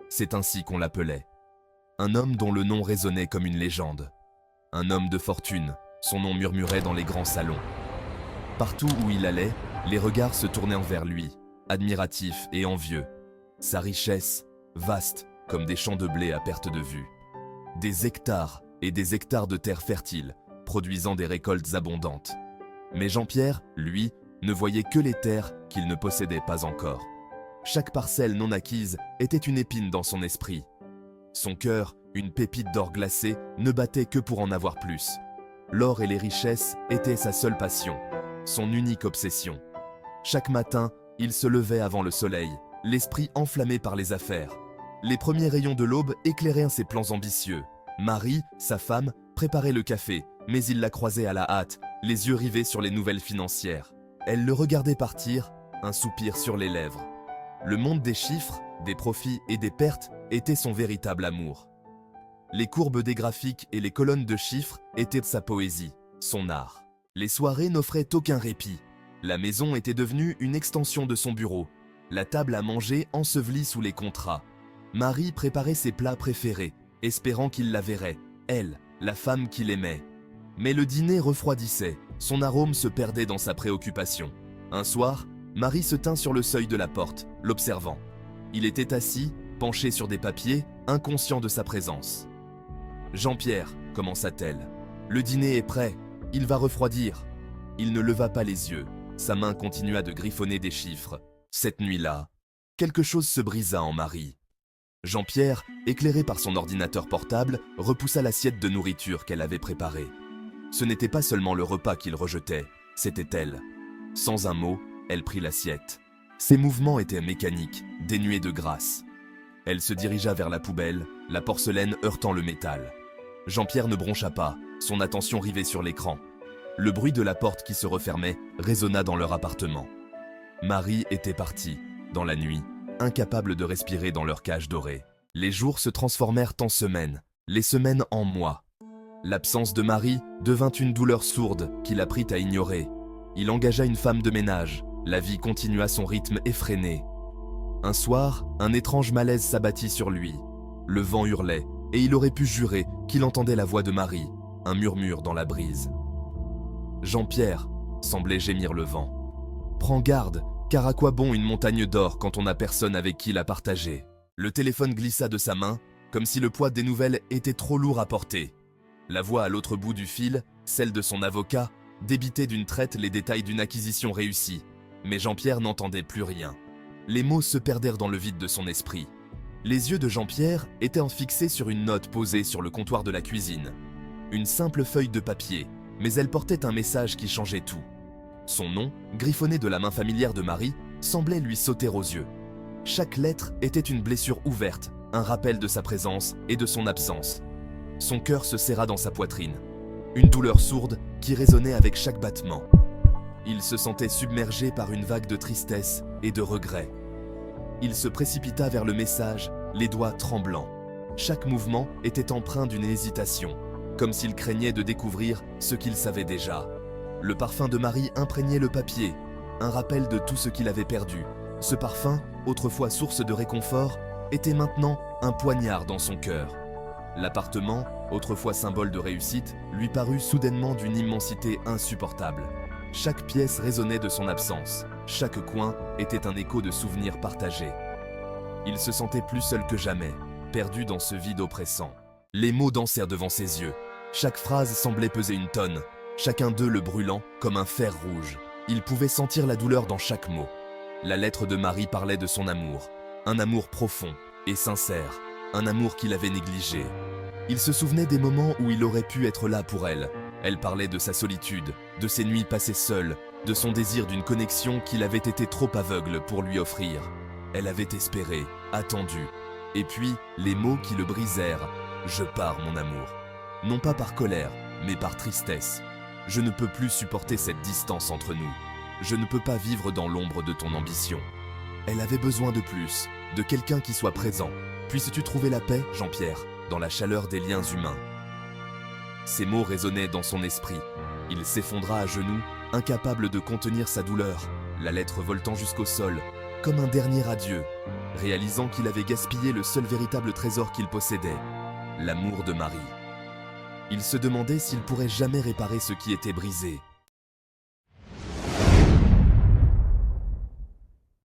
c'est ainsi qu'on l'appelait. Un homme dont le nom résonnait comme une légende. Un homme de fortune, son nom murmurait dans les grands salons. Partout où il allait, les regards se tournaient envers lui, admiratifs et envieux. Sa richesse, vaste comme des champs de blé à perte de vue. Des hectares et des hectares de terre fertile, produisant des récoltes abondantes. Mais Jean-Pierre, lui, ne voyait que les terres qu'il ne possédait pas encore. Chaque parcelle non acquise était une épine dans son esprit. Son cœur, une pépite d'or glacé, ne battait que pour en avoir plus. L'or et les richesses étaient sa seule passion, son unique obsession. Chaque matin, il se levait avant le soleil, l'esprit enflammé par les affaires. Les premiers rayons de l'aube éclairaient ses plans ambitieux. Marie, sa femme, préparait le café, mais il la croisait à la hâte, les yeux rivés sur les nouvelles financières. Elle le regardait partir, un soupir sur les lèvres. Le monde des chiffres, des profits et des pertes était son véritable amour. Les courbes des graphiques et les colonnes de chiffres étaient sa poésie, son art. Les soirées n'offraient aucun répit. La maison était devenue une extension de son bureau. La table à manger ensevelie sous les contrats. Marie préparait ses plats préférés, espérant qu'il la verrait, elle, la femme qu'il aimait. Mais le dîner refroidissait, son arôme se perdait dans sa préoccupation. Un soir, Marie se tint sur le seuil de la porte, l'observant. Il était assis, penché sur des papiers, inconscient de sa présence. « Jean-Pierre, commença-t-elle, le dîner est prêt, il va refroidir. » Il ne leva pas les yeux, sa main continua de griffonner des chiffres. Cette nuit-là, quelque chose se brisa en Marie. Jean-Pierre, éclairé par son ordinateur portable, repoussa l'assiette de nourriture qu'elle avait préparée. Ce n'était pas seulement le repas qu'il rejetait, c'était elle. Sans un mot, elle prit l'assiette. Ses mouvements étaient mécaniques, dénués de grâce. Elle se dirigea vers la poubelle, la porcelaine heurtant le métal. Jean-Pierre ne broncha pas, son attention rivée sur l'écran. Le bruit de la porte qui se refermait résonna dans leur appartement. Marie était partie, dans la nuit, incapable de respirer dans leur cage dorée. Les jours se transformèrent en semaines, les semaines en mois. L'absence de Marie devint une douleur sourde qu'il apprit à ignorer. Il engagea une femme de ménage, la vie continua son rythme effréné. Un soir, un étrange malaise s'abattit sur lui. Le vent hurlait, et il aurait pu jurer qu'il entendait la voix de Marie, un murmure dans la brise. « Jean-Pierre », semblait gémir le vent. « Prends garde, car à quoi bon une montagne d'or quand on n'a personne avec qui la partager ?» Le téléphone glissa de sa main, comme si le poids des nouvelles était trop lourd à porter. La voix à l'autre bout du fil, celle de son avocat, débitait d'une traite les détails d'une acquisition réussie. Mais Jean-Pierre n'entendait plus rien. Les mots se perdèrent dans le vide de son esprit. Les yeux de Jean-Pierre étaient fixés sur une note posée sur le comptoir de la cuisine. Une simple feuille de papier, mais elle portait un message qui changeait tout. Son nom, griffonné de la main familière de Marie, semblait lui sauter aux yeux. Chaque lettre était une blessure ouverte, un rappel de sa présence et de son absence. Son cœur se serra dans sa poitrine. Une douleur sourde qui résonnait avec chaque battement. Il se sentait submergé par une vague de tristesse et de regret. Il se précipita vers le message, les doigts tremblants. Chaque mouvement était empreint d'une hésitation, comme s'il craignait de découvrir ce qu'il savait déjà. Le parfum de Marie imprégnait le papier, un rappel de tout ce qu'il avait perdu. Ce parfum, autrefois source de réconfort, était maintenant un poignard dans son cœur. L'appartement, autrefois symbole de réussite, lui parut soudainement d'une immensité insupportable. Chaque pièce résonnait de son absence, chaque coin était un écho de souvenirs partagés. Il se sentait plus seul que jamais, perdu dans ce vide oppressant. Les mots dansèrent devant ses yeux. Chaque phrase semblait peser une tonne, chacun d'eux le brûlant comme un fer rouge. Il pouvait sentir la douleur dans chaque mot. La lettre de Marie parlait de son amour, un amour profond et sincère, un amour qu'il avait négligé. Il se souvenait des moments où il aurait pu être là pour elle. Elle parlait de sa solitude, de ses nuits passées seules, de son désir d'une connexion qu'il avait été trop aveugle pour lui offrir. Elle avait espéré, attendu. Et puis, les mots qui le brisèrent. « Je pars, mon amour. » Non pas par colère, mais par tristesse. Je ne peux plus supporter cette distance entre nous. Je ne peux pas vivre dans l'ombre de ton ambition. Elle avait besoin de plus, de quelqu'un qui soit présent. Puisses-tu trouver la paix, Jean-Pierre, dans la chaleur des liens humains? Ces mots résonnaient dans son esprit. Il s'effondra à genoux, incapable de contenir sa douleur, la lettre voltant jusqu'au sol, comme un dernier adieu. réalisant qu'il avait gaspillé le seul véritable trésor qu'il possédait, l'amour de Marie. Il se demandait s'il pourrait jamais réparer ce qui était brisé,